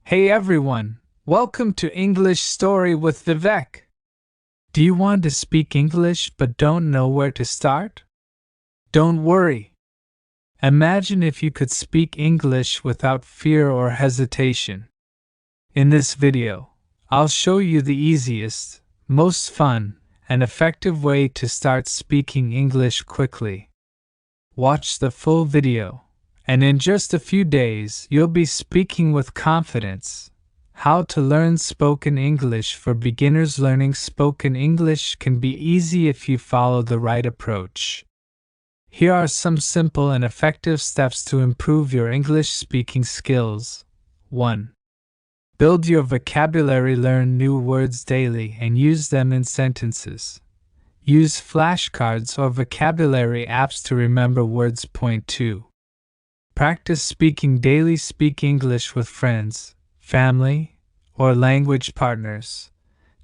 Hey everyone, welcome to English Story with Vivek. Do you want to speak English but don't know where to start? Don't worry. Imagine if you could speak English without fear or hesitation. In this video, I'll show you the easiest, most fun, and effective way to start speaking English quickly. Watch the full video, and in just a few days you'll be speaking with confidence. How to learn spoken English for beginners. Learning spoken English can be easy if you follow the right approach. Here are some simple and effective steps to improve your English speaking skills. 1. Build your vocabulary. Learn new words daily and use them in sentences. Use flashcards or vocabulary apps to remember words. 2. Practice speaking daily. Speak English with friends, family, or language partners.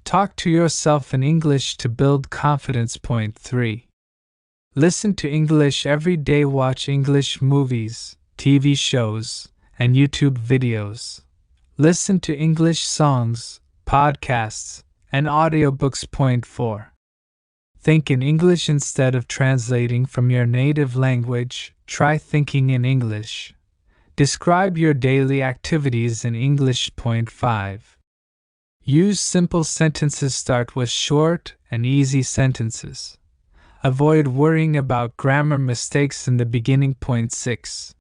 Talk to yourself in English to build confidence. 3. Listen to English every day. Watch English movies, TV shows, and YouTube videos. Listen to English songs, podcasts, and audiobooks. 4. Think in English instead of translating from your native language. Try thinking in English. Describe your daily activities in English. 5. Use simple sentences. Start with short and easy sentences. Avoid worrying about grammar mistakes in the beginning. 6.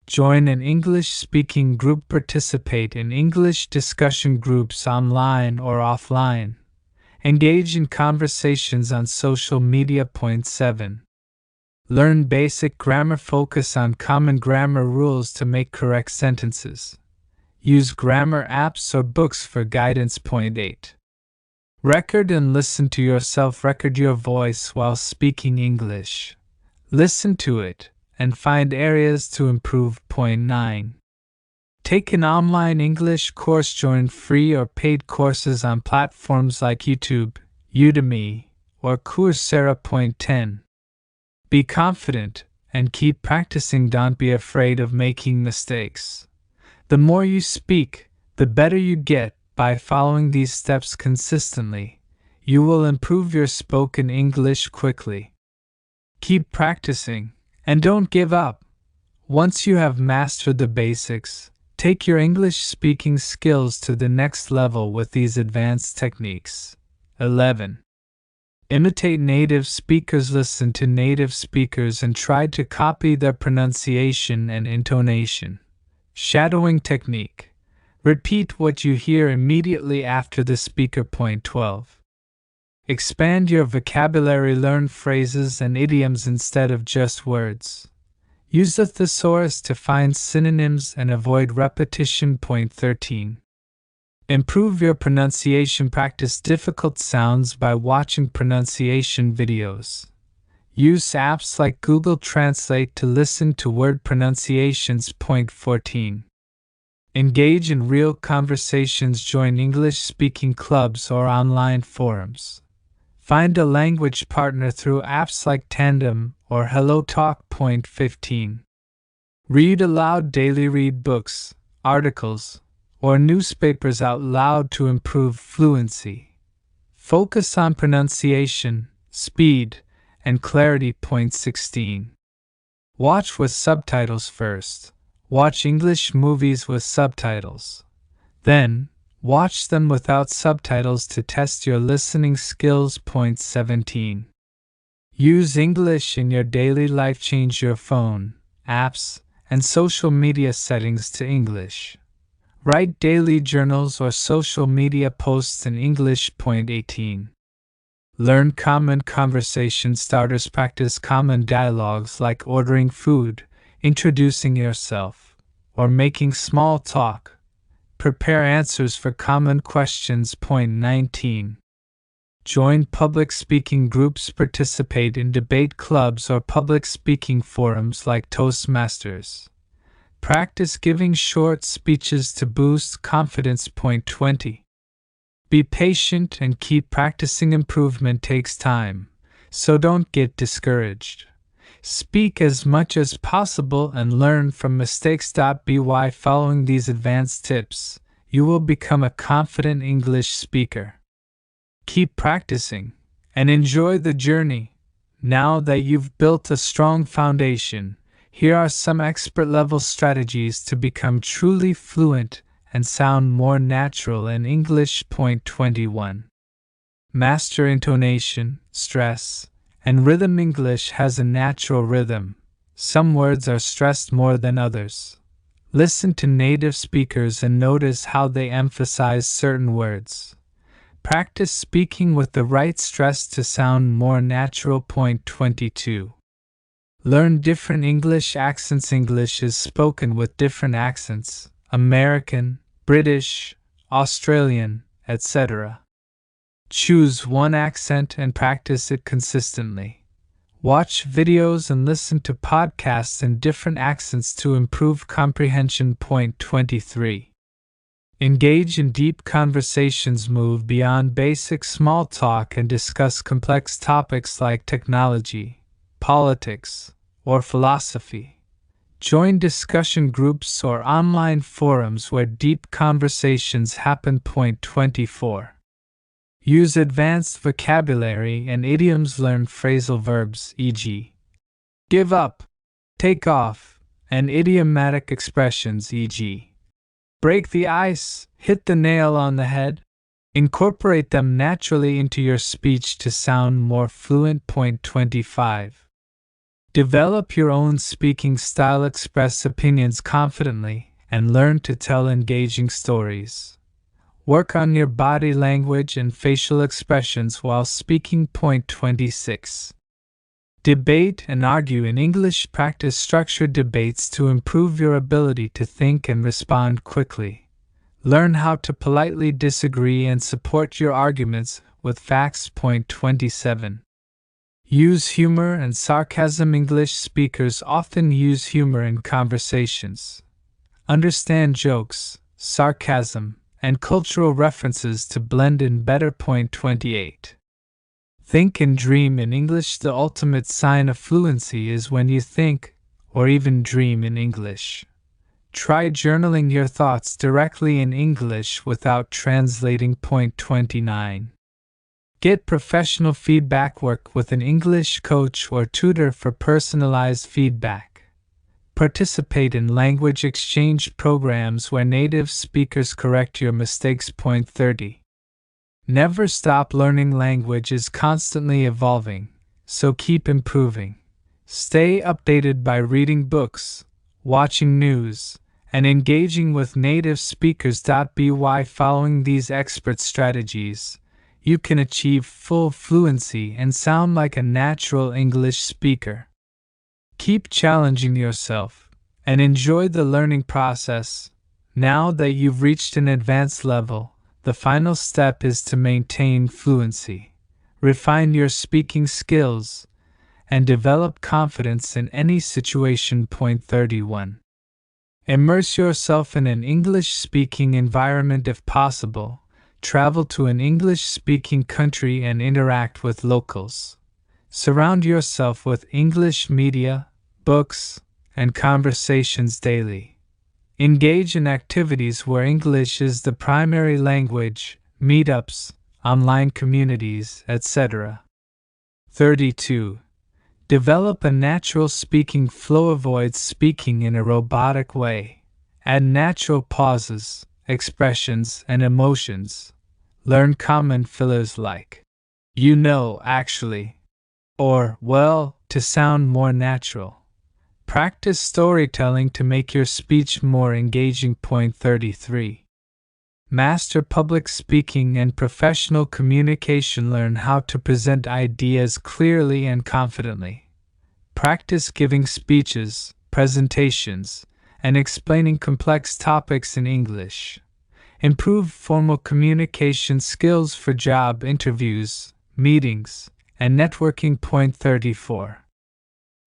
Join an English-speaking group. Participate in English discussion groups online or offline. Engage in conversations on social media. 7. Learn basic grammar. Focus on common grammar rules to make correct sentences. Use grammar apps or books for guidance. 8. Record and listen to yourself. Record your voice while speaking English. Listen to it and find areas to improve. 9. Take an online English course. Join free or paid courses on platforms like YouTube, Udemy, or Coursera. 10. Be confident and keep practicing. Don't be afraid of making mistakes. The more you speak, the better you get. By following these steps consistently, you will improve your spoken English quickly. Keep practicing and don't give up. Once you have mastered the basics, take your English speaking skills to the next level with these advanced techniques. 11. Imitate native speakers. Listen to native speakers and try to copy their pronunciation and intonation. Shadowing technique. Repeat what you hear immediately after the speaker. 12. Expand your vocabulary. Learn phrases and idioms instead of just words. Use a thesaurus to find synonyms and avoid repetition. 13. Improve your pronunciation. Practice difficult sounds by watching pronunciation videos. Use apps like Google Translate to listen to word pronunciations. 14. Engage in real conversations. Join English-speaking clubs or online forums. Find a language partner through apps like Tandem or HelloTalk. 15. Read aloud daily. Read books, articles, or newspapers out loud to improve fluency. Focus on pronunciation, speed, and clarity. 16. Watch with subtitles first. Watch English movies with subtitles. Then, watch them without subtitles to test your listening skills. 17. Use English in your daily life. Change your phone, apps, and social media settings to English. Write daily journals or social media posts in English. 18. Learn common conversation starters. Practice common dialogues like ordering food, introducing yourself, or making small talk. Prepare answers for common questions. 19. Join public speaking groups. Participate in debate clubs or public speaking forums like Toastmasters. Practice giving short speeches to boost confidence. 20. Be patient and keep practicing. Improvement takes time, so don't get discouraged. Speak as much as possible and learn from mistakes. Following these advanced tips, you will become a confident English speaker. Keep practicing and enjoy the journey. Now that you've built a strong foundation, here are some expert-level strategies to become truly fluent and sound more natural in English. Point 21. Master intonation, stress, and rhythm. English has a natural rhythm. Some words are stressed more than others. Listen to native speakers and notice how they emphasize certain words. Practice speaking with the right stress to sound more natural. Point 22. Learn different English accents. English is spoken with different accents: American, British, Australian, etc. Choose one accent and practice it consistently. Watch videos and listen to podcasts in different accents to improve comprehension. Point 23. Engage in deep conversations. Move beyond basic small talk and discuss complex topics like technology, politics, or philosophy. Join discussion groups or online forums where deep conversations happen. Point 24. Use advanced vocabulary and idioms. Learn phrasal verbs, e.g., give up, take off, and idiomatic expressions, e.g., break the ice, hit the nail on the head. Incorporate them naturally into your speech to sound more fluent. Point 25. Develop your own speaking style. Express opinions confidently and learn to tell engaging stories. Work on your body language and facial expressions while speaking. Point 26. Debate and argue in English. Practice structured debates to improve your ability to think and respond quickly. Learn how to politely disagree and support your arguments with facts. Point 27. Use humor and sarcasm. English speakers often use humor in conversations. Understand jokes, sarcasm, and cultural references to blend in better. Point 28. Think and dream in English. The ultimate sign of fluency is when you think, or even dream in English. Try journaling your thoughts directly in English without translating. Point 29. Get professional feedback. Work with an English coach or tutor for personalized feedback. Participate in language exchange programs where native speakers correct your mistakes. Point 30. Never stop learning. Language is constantly evolving, so keep improving. Stay updated by reading books, watching news, and engaging with native speakers. By following these expert strategies, you can achieve full fluency and sound like a natural English speaker. Keep challenging yourself and enjoy the learning process. Now that you've reached an advanced level, the final step is to maintain fluency, refine your speaking skills, and develop confidence in any situation. Point 31. Immerse yourself in an English-speaking environment if possible. Travel to an English-speaking country and interact with locals. Surround yourself with English media, books, and conversations daily. Engage in activities where English is the primary language, meetups, online communities, etc. 32. Develop a natural speaking flow. Avoid speaking in a robotic way. Add natural pauses, expressions, and emotions. Learn common fillers like, you know, actually, or, well, to sound more natural. Practice storytelling to make your speech more engaging. Point 33. Master public speaking and professional communication. Learn how to present ideas clearly and confidently. Practice giving speeches, presentations, and explaining complex topics in English. Improve formal communication skills for job interviews, meetings, and networking. Point 34.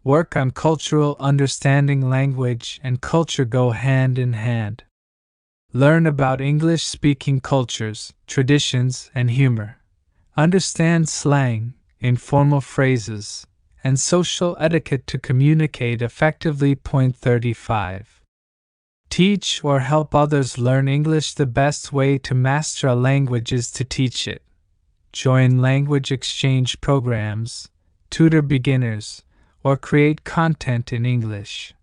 Work on cultural understanding. Language and culture go hand in hand. Learn about English-speaking cultures, traditions, and humor. Understand slang, informal phrases, and social etiquette to communicate effectively. Point 35. Teach or help others learn English. The best way to master a language is to teach it. Join language exchange programs, tutor beginners, or create content in English.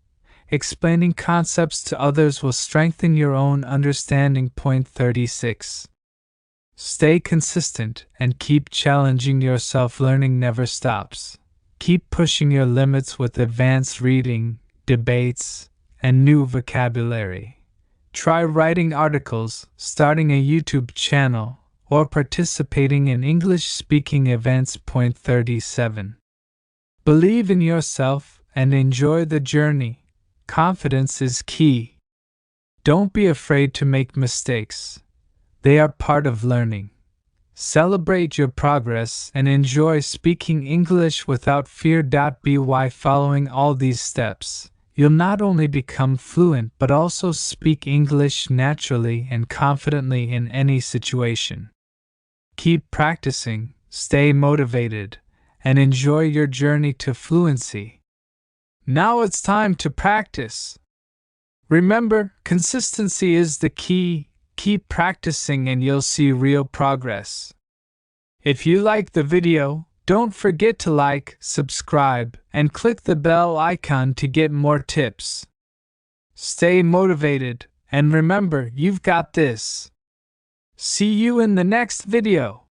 Explaining concepts to others will strengthen your own understanding. Point 36. Stay consistent and keep challenging yourself. Learning never stops. Keep pushing your limits with advanced reading, debates, and new vocabulary. Try writing articles, starting a YouTube channel, or participating in English-speaking events. Point 37. Believe in yourself and enjoy the journey. Confidence is key. Don't be afraid to make mistakes. They are part of learning. Celebrate your progress and enjoy speaking English without fear. By following all these steps, you'll not only become fluent but also speak English naturally and confidently in any situation. Keep practicing, stay motivated, and enjoy your journey to fluency. Now it's time to practice. Remember, consistency is the key. Keep practicing and you'll see real progress. If you like the video, don't forget to like, subscribe, and click the bell icon to get more tips. Stay motivated, and remember, you've got this. See you in the next video.